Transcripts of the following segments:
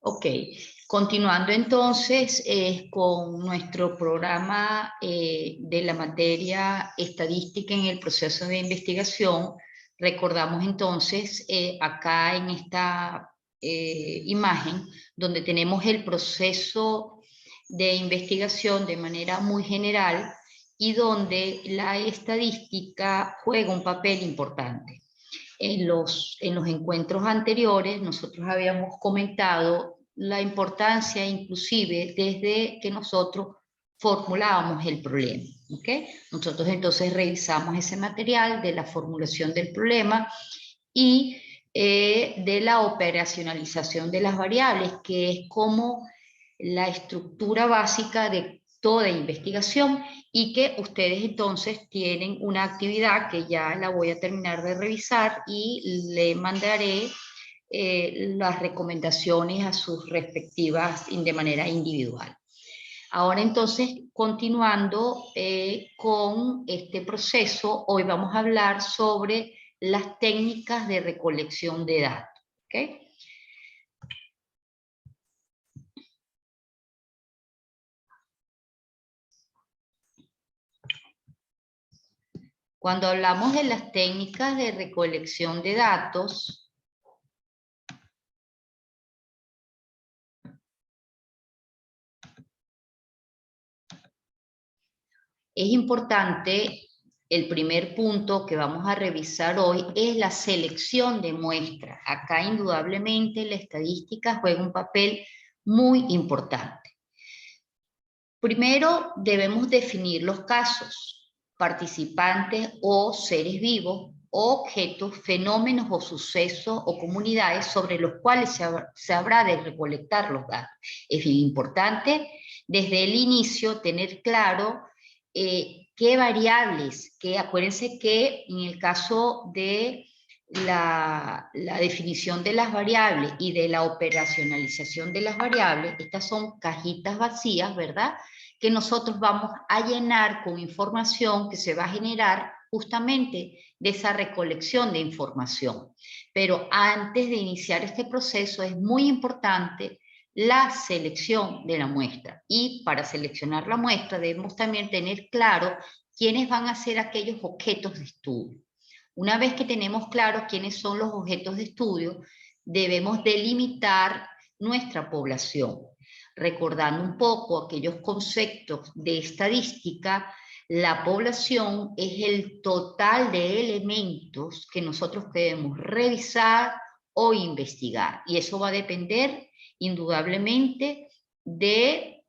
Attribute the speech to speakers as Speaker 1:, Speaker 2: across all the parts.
Speaker 1: Ok, continuando entonces con nuestro programa de la materia estadística en el proceso de investigación, recordamos entonces acá en esta imagen donde tenemos el proceso de investigación de manera muy general y donde la estadística juega un papel importante. En los encuentros anteriores nosotros habíamos comentado la importancia inclusive desde que nosotros formulábamos el problema. ¿Okay? Nosotros entonces revisamos ese material de la formulación del problema y de la operacionalización de las variables, que es como la estructura básica de toda investigación y que ustedes entonces tienen una actividad que ya la voy a terminar de revisar y le mandaré las recomendaciones a sus respectivas de manera individual. Ahora entonces, continuando con este proceso, hoy vamos a hablar sobre las técnicas de recolección de datos. ¿Okay? Cuando hablamos de las técnicas de recolección de datos, es importante, el primer punto que vamos a revisar hoy es la selección de muestras. Acá indudablemente la estadística juega un papel muy importante. Primero debemos definir los casos, participantes o seres vivos, o objetos, fenómenos o sucesos o comunidades sobre los cuales se habrá de recolectar los datos. Es bien importante desde el inicio tener claro qué variables, que acuérdense que en el caso de la definición de las variables y de la operacionalización de las variables, estas son cajitas vacías, ¿verdad?, que nosotros vamos a llenar con información que se va a generar justamente de esa recolección de información. Pero antes de iniciar este proceso es muy importante la selección de la muestra, y para seleccionar la muestra debemos también tener claro quiénes van a ser aquellos objetos de estudio. Una vez que tenemos claro quiénes son los objetos de estudio, debemos delimitar nuestra población. Recordando un poco aquellos conceptos de estadística, la población es el total de elementos que nosotros debemos revisar o investigar, y eso va a depender indudablemente de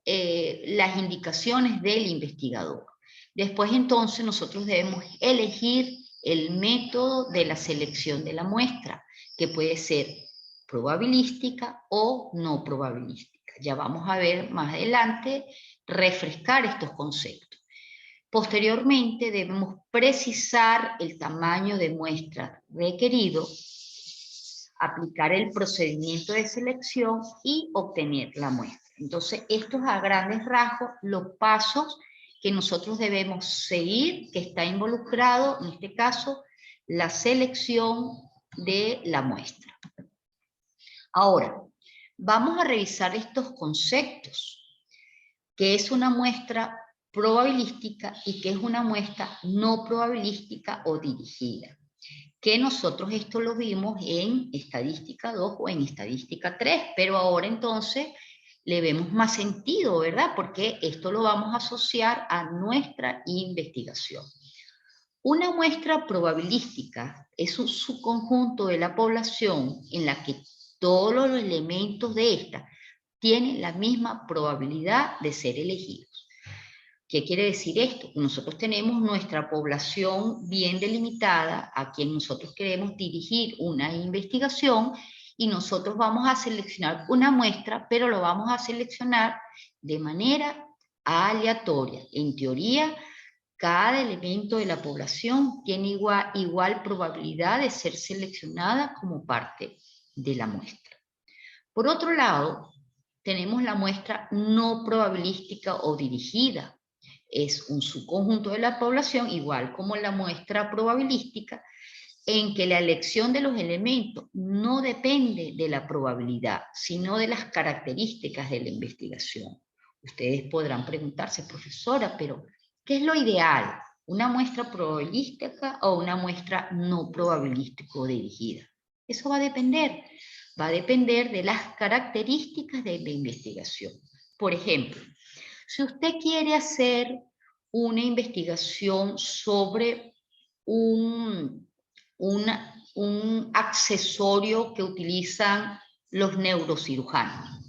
Speaker 1: las indicaciones del investigador. Después entonces nosotros debemos elegir el método de la selección de la muestra, que puede ser probabilística o no probabilística. Ya vamos a ver más adelante refrescar estos conceptos. Posteriormente debemos precisar el tamaño de muestra requerido, aplicar el procedimiento de selección y obtener la muestra. Entonces, estos a grandes rasgos los pasos que nosotros debemos seguir, que está involucrado, en este caso, la selección de la muestra. Ahora, vamos a revisar estos conceptos, que es una muestra probabilística y que es una muestra no probabilística o dirigida, que nosotros esto lo vimos en estadística 2 o en estadística 3, pero ahora entonces le vemos más sentido, ¿verdad? Porque esto lo vamos a asociar a nuestra investigación. Una muestra probabilística es un subconjunto de la población en la que todos los elementos de esta tienen la misma probabilidad de ser elegidos. ¿Qué quiere decir esto? Nosotros tenemos nuestra población bien delimitada a quien nosotros queremos dirigir una investigación, y nosotros vamos a seleccionar una muestra, pero lo vamos a seleccionar de manera aleatoria. En teoría, cada elemento de la población tiene igual probabilidad de ser seleccionada como parte de la muestra. Por otro lado, tenemos la muestra no probabilística o dirigida. Es un subconjunto de la población, igual como la muestra probabilística, en que la elección de los elementos no depende de la probabilidad, sino de las características de la investigación. Ustedes podrán preguntarse, profesora, pero ¿qué es lo ideal? ¿Una muestra probabilística o una muestra no probabilístico dirigida? Eso va a depender de las características de la investigación. Por ejemplo, si usted quiere hacer una investigación sobre un accesorio que utilizan los neurocirujanos,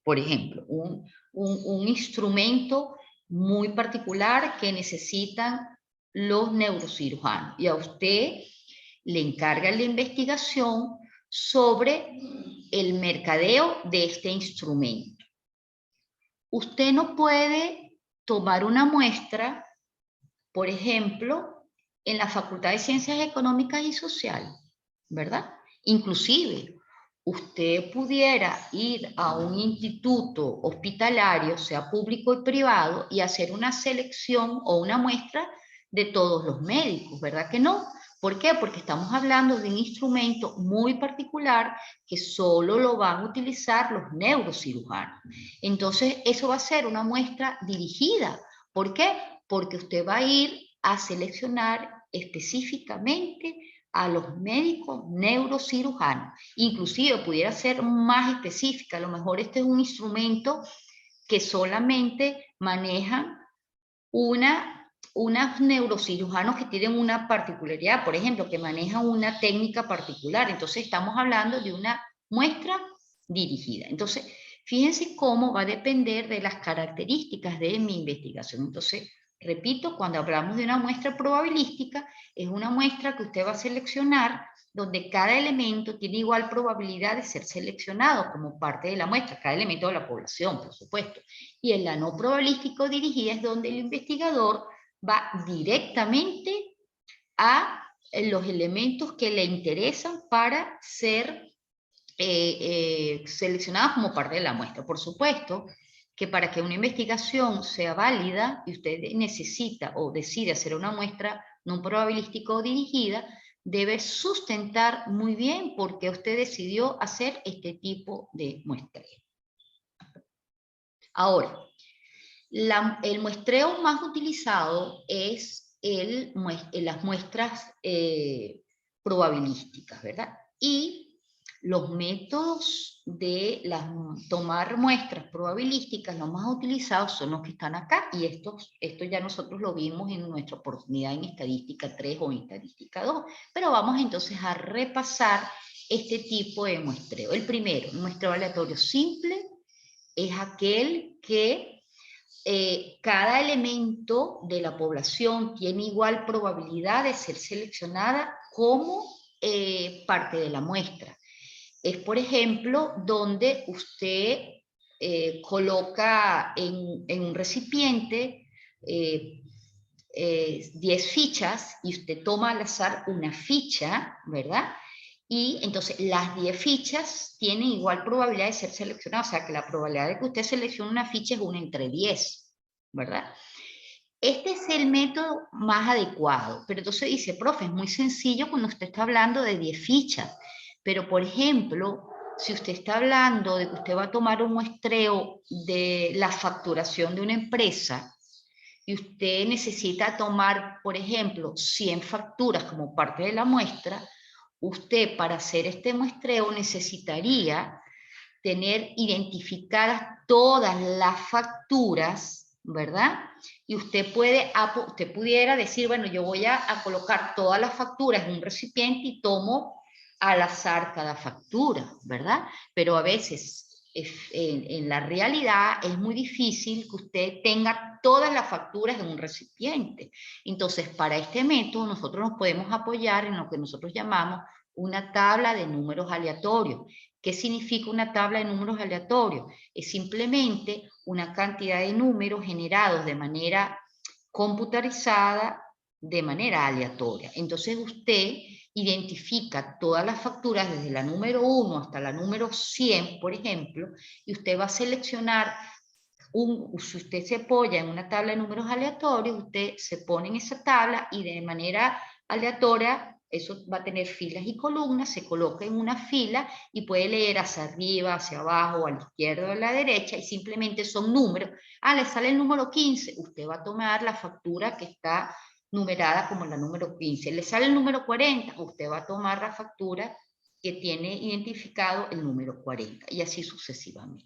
Speaker 1: por ejemplo, un instrumento muy particular que necesitan los neurocirujanos, y a usted le encarga la investigación sobre el mercadeo de este instrumento. Usted no puede tomar una muestra, por ejemplo, en la Facultad de Ciencias Económicas y Sociales, ¿verdad? Inclusive, usted pudiera ir a un instituto hospitalario, sea público y privado, y hacer una selección o una muestra de todos los médicos, ¿verdad que no? ¿Por qué? Porque estamos hablando de un instrumento muy particular que solo lo van a utilizar los neurocirujanos. Entonces, eso va a ser una muestra dirigida. ¿Por qué? Porque usted va a ir a seleccionar específicamente a los médicos neurocirujanos. Inclusive pudiera ser más específica, a lo mejor este es un instrumento que solamente manejan unos neurocirujanos que tienen una particularidad, por ejemplo, que manejan una técnica particular. Entonces estamos hablando de una muestra dirigida. Entonces, fíjense cómo va a depender de las características de mi investigación. Entonces, repito, cuando hablamos de una muestra probabilística, es una muestra que usted va a seleccionar donde cada elemento tiene igual probabilidad de ser seleccionado como parte de la muestra, cada elemento de la población, por supuesto. Y en la no probabilístico dirigida es donde el investigador va directamente a los elementos que le interesan para ser seleccionados como parte de la muestra. Por supuesto que para que una investigación sea válida y usted necesita o decide hacer una muestra no probabilística o dirigida, debe sustentar muy bien por qué usted decidió hacer este tipo de muestreo. Ahora, el muestreo más utilizado es las muestras probabilísticas, ¿verdad? Y los métodos de tomar muestras probabilísticas, los más utilizados son los que están acá, y esto ya nosotros lo vimos en nuestra oportunidad en estadística 3 o en estadística 2, pero vamos entonces a repasar este tipo de muestreo. El primero, un muestreo aleatorio simple, es aquel que cada elemento de la población tiene igual probabilidad de ser seleccionada como parte de la muestra. Es, por ejemplo, donde usted coloca en un recipiente 10 fichas y usted toma al azar una ficha, ¿verdad? Y entonces las 10 fichas tienen igual probabilidad de ser seleccionadas, o sea que la probabilidad de que usted seleccione una ficha es 1 entre 10, ¿verdad? Este es el método más adecuado, pero entonces dice, profe, es muy sencillo cuando usted está hablando de 10 fichas, pero por ejemplo, si usted está hablando de que usted va a tomar un muestreo de la facturación de una empresa y usted necesita tomar, por ejemplo, 100 facturas como parte de la muestra, usted para hacer este muestreo necesitaría tener identificadas todas las facturas, ¿verdad? Y usted pudiera decir, bueno, yo voy a colocar todas las facturas en un recipiente y tomo al azar cada factura, ¿verdad? Pero a veces en la realidad es muy difícil que usted tenga todas las facturas en un recipiente. Entonces, para este método nosotros nos podemos apoyar en lo que nosotros llamamos una tabla de números aleatorios. ¿Qué significa una tabla de números aleatorios? Es simplemente una cantidad de números generados de manera computarizada, de manera aleatoria. Entonces usted identifica todas las facturas desde la número 1 hasta la número 100, por ejemplo, y usted va a seleccionar, si usted se apoya en una tabla de números aleatorios, usted se pone en esa tabla y de manera aleatoria eso va a tener filas y columnas, se coloca en una fila y puede leer hacia arriba, hacia abajo, a la izquierda o a la derecha, y simplemente son números. Le sale el número 15, usted va a tomar la factura que está numerada como la número 15. Le sale el número 40, usted va a tomar la factura que tiene identificado el número 40, y así sucesivamente.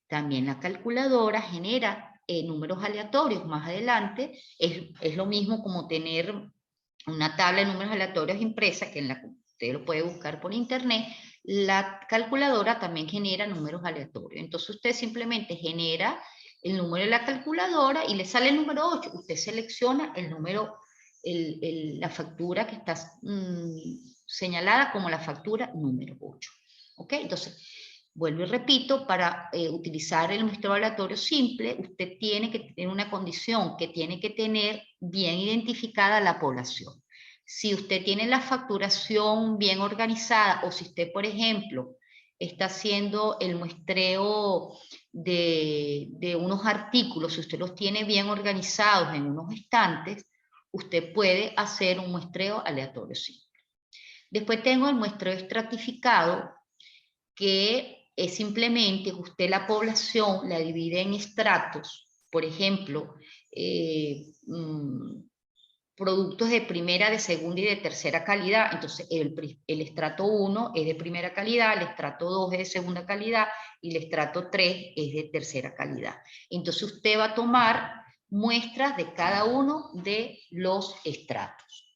Speaker 1: También la calculadora genera números aleatorios más adelante. Es lo mismo como tener una tabla de números aleatorios impresa, que en la que usted lo puede buscar por internet. La calculadora también genera números aleatorios. Entonces usted simplemente genera el número de la calculadora y le sale el número 8. Usted selecciona el número, la factura que está señalada como la factura número 8. ¿Ok? Entonces, vuelvo y repito, para utilizar el muestreo aleatorio simple, usted tiene que tener una condición, que tiene que tener bien identificada la población. Si usted tiene la facturación bien organizada, o si usted, por ejemplo, está haciendo el muestreo de unos artículos, si usted los tiene bien organizados en unos estantes, usted puede hacer un muestreo aleatorio simple. Después tengo el muestreo estratificado, que es simplemente que usted la población la divide en estratos. Por ejemplo, productos de primera, de segunda y de tercera calidad. Entonces el estrato 1 es de primera calidad, el estrato 2 es de segunda calidad y el estrato 3 es de tercera calidad. Entonces usted va a tomar muestras de cada uno de los estratos.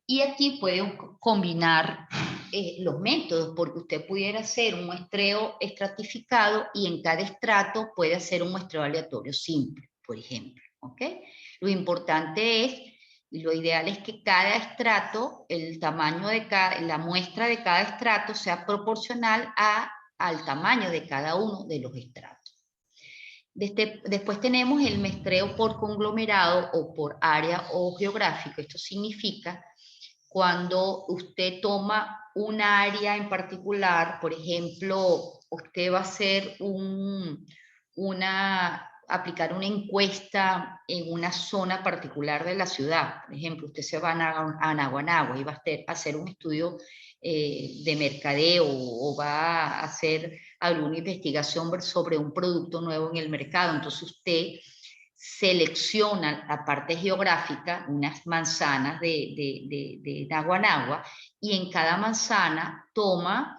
Speaker 1: Y aquí puede combinar los métodos, porque usted pudiera hacer un muestreo estratificado y en cada estrato puede hacer un muestreo aleatorio simple, por ejemplo. ¿Ok? Lo importante es, lo ideal es que cada estrato, el tamaño de la muestra de cada estrato sea proporcional al tamaño de cada uno de los estratos. Después tenemos el muestreo por conglomerado o por área o geográfico. Esto significa cuando usted toma un área en particular. Por ejemplo, usted va a hacer aplicar una encuesta en una zona particular de la ciudad. Por ejemplo, usted se va a Naguanagua y va a hacer un estudio de mercadeo, o va a hacer alguna investigación sobre un producto nuevo en el mercado. Entonces usted selecciona la parte geográfica, unas manzanas de Naguanagua, y en cada manzana toma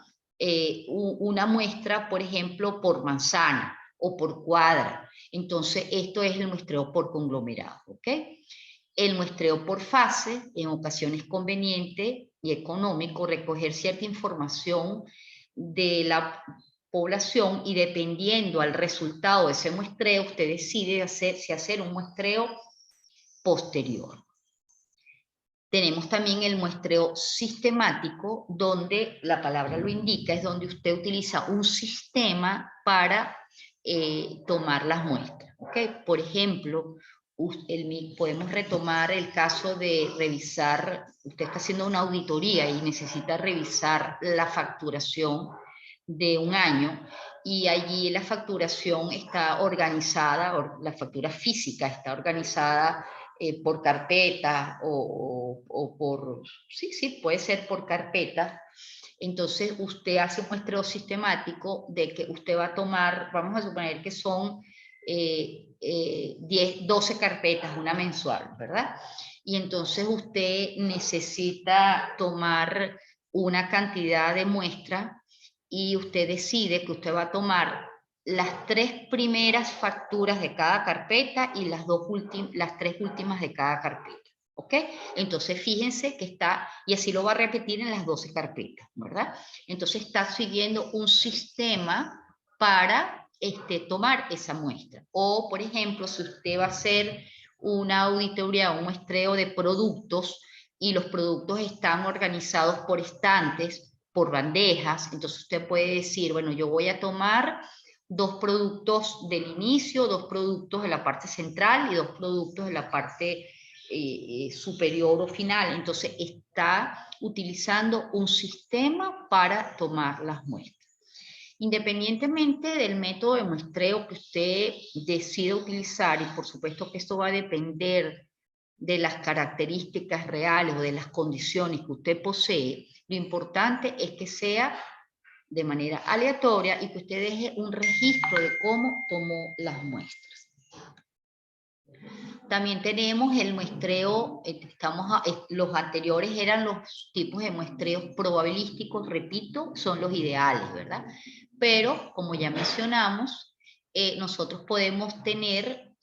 Speaker 1: una muestra, por ejemplo, por manzana o por cuadra. Entonces, esto es el muestreo por conglomerado, ¿ok? El muestreo por fase, en ocasiones conveniente y económico recoger cierta información de la población, y dependiendo al resultado de ese muestreo, usted decide si hacer un muestreo posterior. Tenemos también el muestreo sistemático, donde la palabra lo indica, es donde usted utiliza un sistema para tomar las muestras. ¿Okay? Por ejemplo, podemos retomar el caso de revisar, usted está haciendo una auditoría y necesita revisar la facturación de un año, y allí la facturación está organizada, la factura física está organizada por carpeta o por, sí, puede ser por carpeta. Entonces usted hace un muestreo sistemático de que usted va a tomar, vamos a suponer que son 12 carpetas, una mensual, ¿verdad? Y entonces usted necesita tomar una cantidad de muestras, y usted decide que usted va a tomar las 3 primeras facturas de cada carpeta y las 3 últimas de cada carpeta. ¿Ok? Entonces fíjense que está, y así lo va a repetir en las 12 carpetas, ¿verdad? Entonces está siguiendo un sistema para tomar esa muestra. O, por ejemplo, si usted va a hacer una auditoría, un muestreo de productos, y los productos están organizados por estantes, por bandejas, entonces usted puede decir, bueno, yo voy a tomar 2 productos del inicio, 2 productos de la parte central y 2 productos de la parte superior o final. Entonces está utilizando un sistema para tomar las muestras. Independientemente del método de muestreo que usted decida utilizar, y por supuesto que esto va a depender de las características reales o de las condiciones que usted posee, lo importante es que sea de manera aleatoria y que usted deje un registro de cómo tomó las muestras. También tenemos el muestreo, los anteriores eran los tipos de muestreos probabilísticos, repito, son los ideales, ¿verdad? Pero, como ya mencionamos, nosotros podemos tener,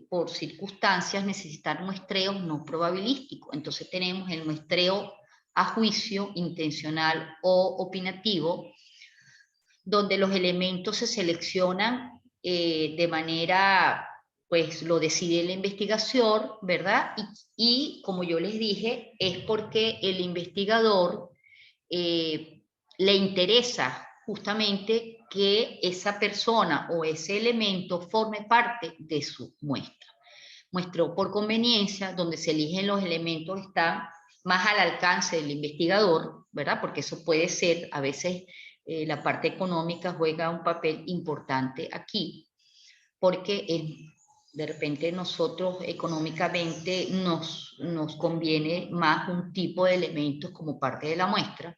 Speaker 1: por circunstancias, necesitar muestreos no probabilísticos. Entonces tenemos el muestreo a juicio, intencional o opinativo, donde los elementos se seleccionan de manera, pues lo decide la investigación, ¿verdad? Y como yo les dije, es porque el investigador le interesa justamente que esa persona o ese elemento forme parte de su muestra. Muestreo por conveniencia, donde se eligen los elementos, está más al alcance del investigador, ¿verdad? Porque eso puede ser, a veces la parte económica juega un papel importante aquí, porque de repente nosotros económicamente nos conviene más un tipo de elementos como parte de la muestra.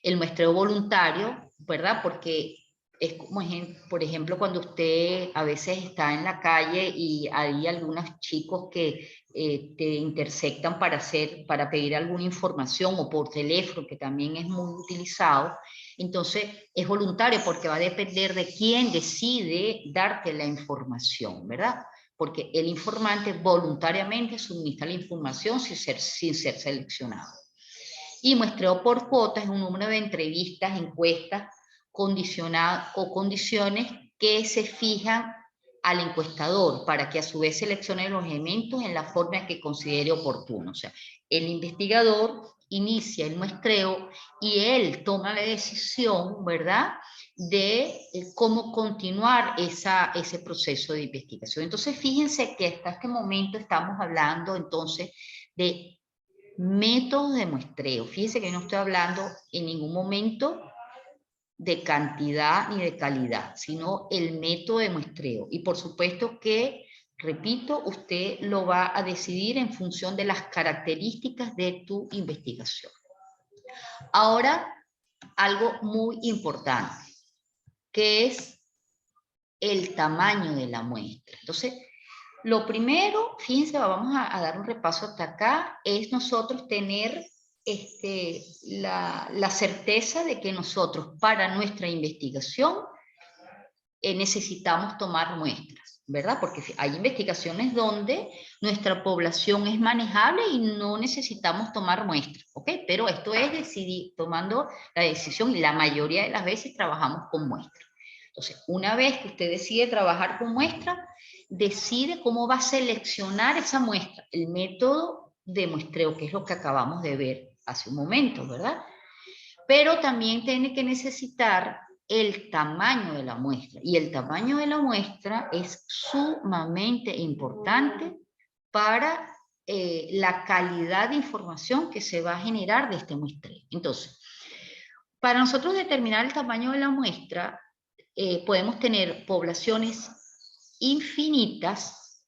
Speaker 1: El muestreo voluntario, ¿verdad? Porque es como, por ejemplo, cuando usted a veces está en la calle y hay algunos chicos que te intersectan para pedir alguna información, o por teléfono, que también es muy utilizado. Entonces es voluntario porque va a depender de quién decide darte la información, ¿verdad? Porque el informante voluntariamente suministra la información sin ser seleccionado. Y muestreo por cuotas es un número de entrevistas, encuestas, condicionadas o condiciones que se fijan al encuestador para que a su vez seleccione los elementos en la forma que considere oportuno. O sea, el investigador inicia el muestreo y él toma la decisión, ¿verdad?, de cómo continuar ese proceso de investigación. Entonces, fíjense que hasta este momento estamos hablando entonces de métodos de muestreo. Fíjense que no estoy hablando en ningún momento de cantidad ni de calidad, sino el método de muestreo. Y por supuesto que, repito, usted lo va a decidir en función de las características de tu investigación. Ahora, algo muy importante, que es el tamaño de la muestra. Entonces, lo primero, fíjense, vamos a dar un repaso hasta acá, es nosotros tener la certeza de que nosotros para nuestra investigación necesitamos tomar muestras, ¿verdad? Porque hay investigaciones donde nuestra población es manejable y no necesitamos tomar muestras, ¿ok? Pero esto es decidir, tomando la decisión, y la mayoría de las veces trabajamos con muestras. Entonces, una vez que usted decide trabajar con muestras, decide cómo va a seleccionar esa muestra, el método de muestreo, que es lo que acabamos de ver hace un momento, ¿verdad? Pero también tiene que necesitar el tamaño de la muestra, y el tamaño de la muestra es sumamente importante para la calidad de información que se va a generar de este muestreo. Entonces, para nosotros determinar el tamaño de la muestra, podemos tener poblaciones infinitas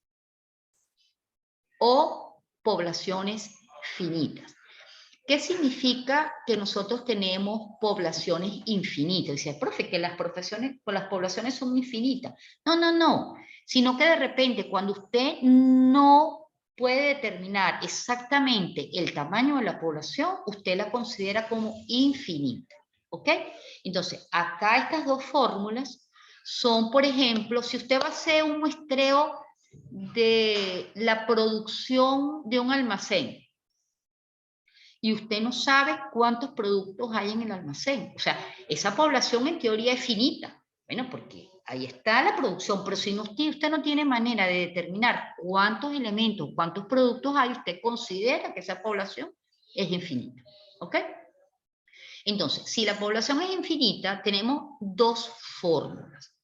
Speaker 1: o poblaciones finitas. ¿Qué significa que nosotros tenemos poblaciones infinitas? Dice, profe, que las poblaciones son infinitas. No, no, no. Sino que de repente cuando usted no puede determinar exactamente el tamaño de la población, usted la considera como infinita. ¿Ok? Entonces, acá estas dos fórmulas son, por ejemplo, si usted va a hacer un muestreo de la producción de un almacén, y usted no sabe cuántos productos hay en el almacén. O sea, esa población en teoría es finita. Bueno, porque ahí está la producción, pero si usted no tiene manera de determinar cuántos elementos, cuántos productos hay, usted considera que esa población es infinita. ¿Ok? Entonces, si la población es infinita, tenemos dos fórmulas.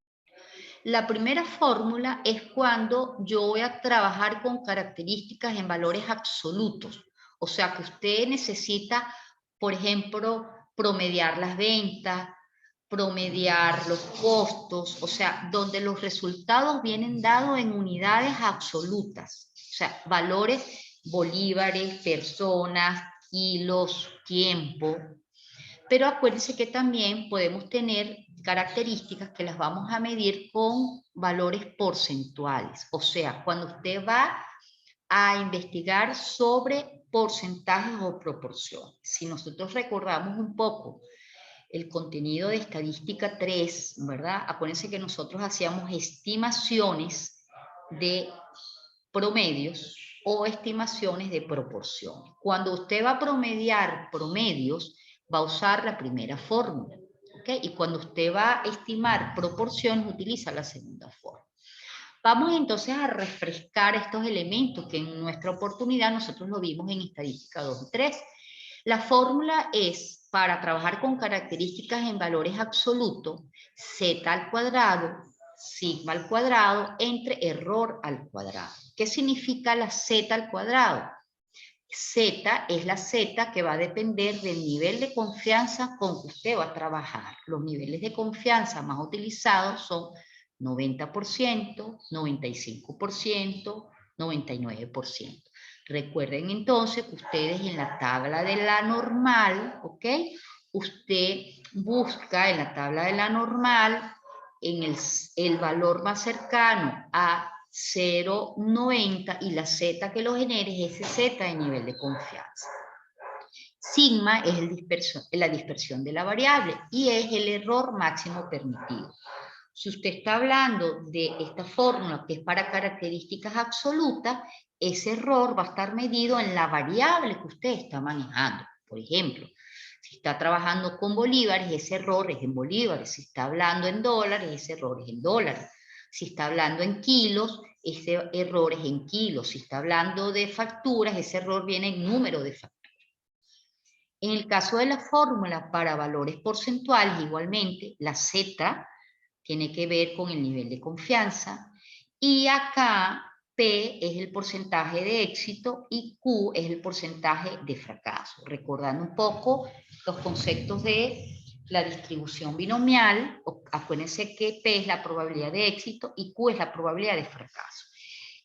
Speaker 1: La primera fórmula es cuando yo voy a trabajar con características en valores absolutos. O sea que usted necesita, por ejemplo, promediar las ventas, promediar los costos, o sea, donde los resultados vienen dados en unidades absolutas. O sea, valores, bolívares, personas, kilos, tiempo. Pero acuérdense que también podemos tener características que las vamos a medir con valores porcentuales. O sea, cuando usted va a investigar sobre porcentajes o proporciones. Si nosotros recordamos un poco el contenido de estadística 3, ¿verdad? Acuérdense que nosotros hacíamos estimaciones de promedios o estimaciones de proporciones. Cuando usted va a promediar promedios, va a usar la primera fórmula, ¿ok? Y cuando usted va a estimar proporciones, utiliza la segunda fórmula. Vamos entonces a refrescar estos elementos que en nuestra oportunidad nosotros lo vimos en estadística 2 y 3. La fórmula es, para trabajar con características en valores absolutos, z al cuadrado, sigma al cuadrado, entre error al cuadrado. ¿Qué significa la z al cuadrado? Z es la Z que va a depender del nivel de confianza con que usted va a trabajar. Los niveles de confianza más utilizados son 90%, 95%, 99%. Recuerden entonces que ustedes en la tabla de la normal, ¿ok? Usted busca en la tabla de la normal en el valor más cercano a 0,90 y la Z que lo genere es ese Z de nivel de confianza. Sigma es la dispersión de la variable y es el error máximo permitido. Si usted está hablando de esta fórmula que es para características absolutas, ese error va a estar medido en la variable que usted está manejando. Por ejemplo, si está trabajando con bolívares, ese error es en bolívares. Si está hablando en dólares, ese error es en dólares. Si está hablando en kilos, ese error es en kilos. Si está hablando de facturas, ese error viene en número de facturas. En el caso de la fórmula para valores porcentuales, igualmente, la Z tiene que ver con el nivel de confianza. Y acá P es el porcentaje de éxito y Q es el porcentaje de fracaso. Recordando un poco los conceptos de la distribución binomial, acuérdense que P es la probabilidad de éxito y Q es la probabilidad de fracaso.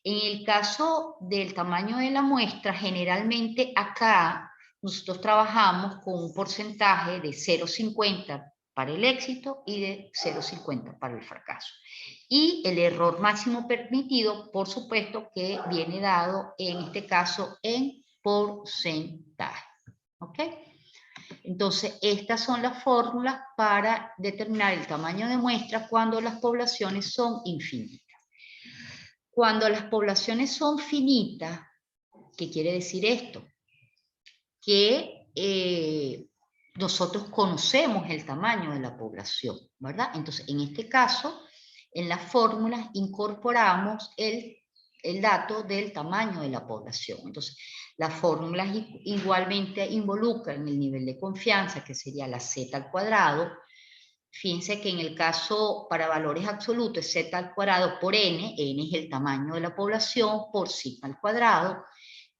Speaker 1: En el caso del tamaño de la muestra, generalmente acá nosotros trabajamos con un porcentaje de 0,50 para el éxito y de 0,50 para el fracaso. Y el error máximo permitido, por supuesto, que viene dado en este caso en porcentaje. ¿Ok? Entonces, estas son las fórmulas para determinar el tamaño de muestra cuando las poblaciones son infinitas. Cuando las poblaciones son finitas, ¿qué quiere decir esto? Que nosotros conocemos el tamaño de la población, ¿verdad? Entonces, en este caso, en las fórmulas incorporamos el dato del tamaño de la población. Entonces, las fórmulas igualmente involucran el nivel de confianza, que sería la Z al cuadrado. Fíjense que en el caso para valores absolutos es Z al cuadrado por N, N es el tamaño de la población, por sigma al cuadrado,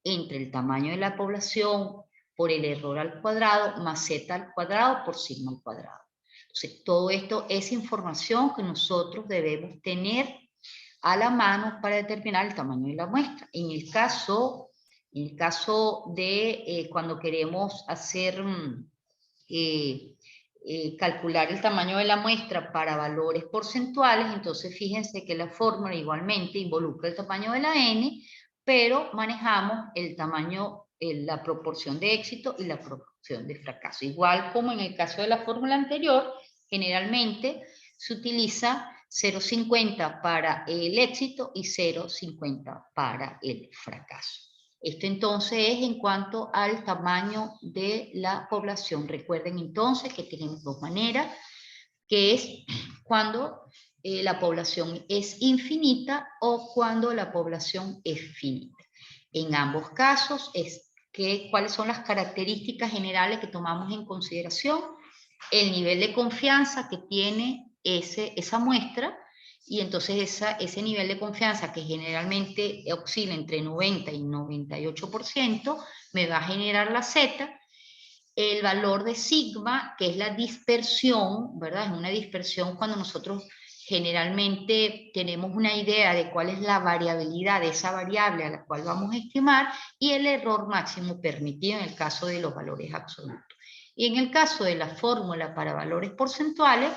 Speaker 1: entre el tamaño de la población por el error al cuadrado, más Z al cuadrado por sigma al cuadrado. Entonces, todo esto es información que nosotros debemos tener a la mano para determinar el tamaño de la muestra. En el caso de cuando queremos hacer calcular el tamaño de la muestra para valores porcentuales, entonces fíjense que la fórmula igualmente involucra el tamaño de la N, pero manejamos el tamaño, la proporción de éxito y la proporción de fracaso. Igual como en el caso de la fórmula anterior, generalmente se utiliza 0,50 para el éxito y 0,50 para el fracaso. Esto entonces es en cuanto al tamaño de la población. Recuerden entonces que tenemos dos maneras, que es cuando la población es infinita o cuando la población es finita. En ambos casos, ¿cuáles son las características generales que tomamos en consideración? El nivel de confianza que tiene esa muestra y entonces ese nivel de confianza que generalmente oscila entre 90 y 98%, me va a generar la Z. El valor de sigma, que es la dispersión, ¿verdad? Es una dispersión cuando nosotros generalmente tenemos una idea de cuál es la variabilidad de esa variable a la cual vamos a estimar, y el error máximo permitido en el caso de los valores absolutos. Y en el caso de la fórmula para valores porcentuales,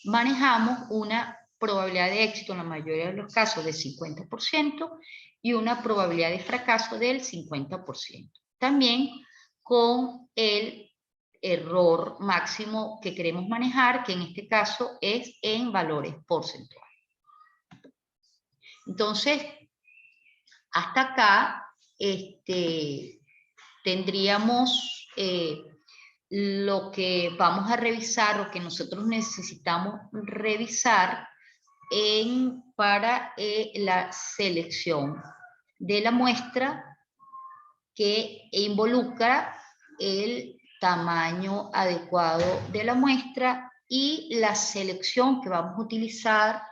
Speaker 1: manejamos una probabilidad de éxito en la mayoría de los casos del 50% y una probabilidad de fracaso del 50%. También con el error máximo que queremos manejar, que en este caso es en valores porcentuales. Entonces, hasta acá tendríamos lo que vamos a revisar, o que nosotros necesitamos revisar para la selección de la muestra, que involucra el tamaño adecuado de la muestra y la selección que vamos a utilizar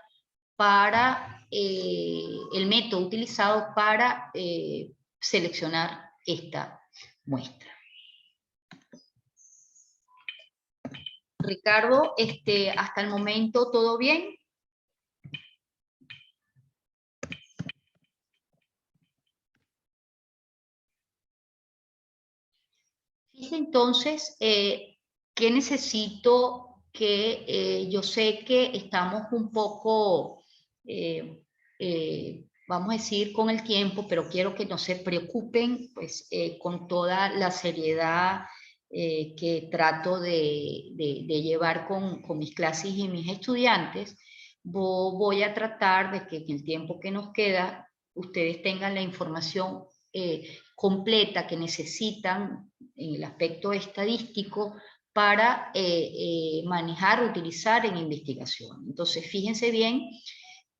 Speaker 1: para el método utilizado para seleccionar esta muestra. Ricardo, hasta el momento, ¿todo bien? Entonces, ¿qué necesito? Que yo sé que estamos un poco, vamos a decir, con el tiempo, pero quiero que no se preocupen, pues, con toda la seriedad que trato de llevar con mis clases y mis estudiantes. Voy a tratar de que en el tiempo que nos queda, ustedes tengan la información completa que necesitan en el aspecto estadístico para manejar, utilizar en investigación. Entonces, fíjense bien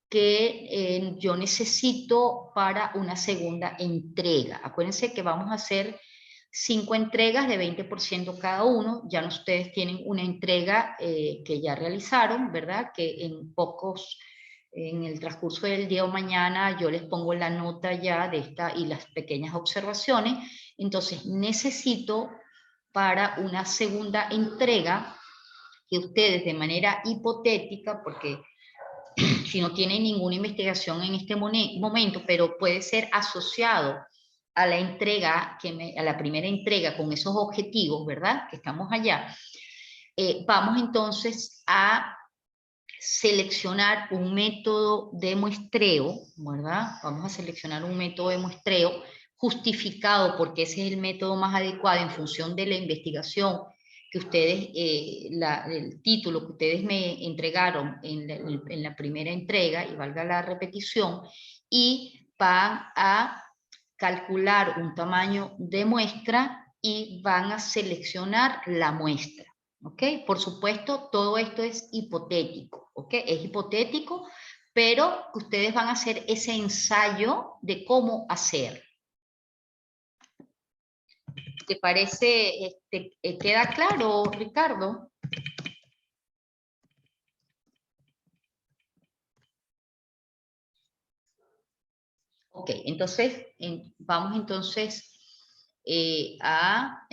Speaker 1: que yo necesito para una segunda entrega. Acuérdense que vamos a hacer 5 entregas de 20% cada uno. Ya ustedes tienen una entrega que ya realizaron, ¿verdad? Que en el transcurso del día o mañana yo les pongo la nota ya de esta y las pequeñas observaciones. Entonces necesito para una segunda entrega que ustedes, de manera hipotética, porque si no tienen ninguna investigación en este momento, pero puede ser asociado a la entrega, a la primera entrega con esos objetivos, ¿verdad? Que estamos allá. Vamos entonces a seleccionar un método de muestreo, ¿verdad? Vamos a seleccionar un método de muestreo justificado, porque ese es el método más adecuado en función de la investigación que ustedes, el título que ustedes me entregaron en la primera entrega, y valga la repetición, y van a calcular un tamaño de muestra y van a seleccionar la muestra. ¿Ok? Por supuesto, todo esto es hipotético, ¿ok? Es hipotético, pero ustedes van a hacer ese ensayo de cómo hacer. ¿Te parece, queda claro, Ricardo? Ok, entonces, vamos entonces a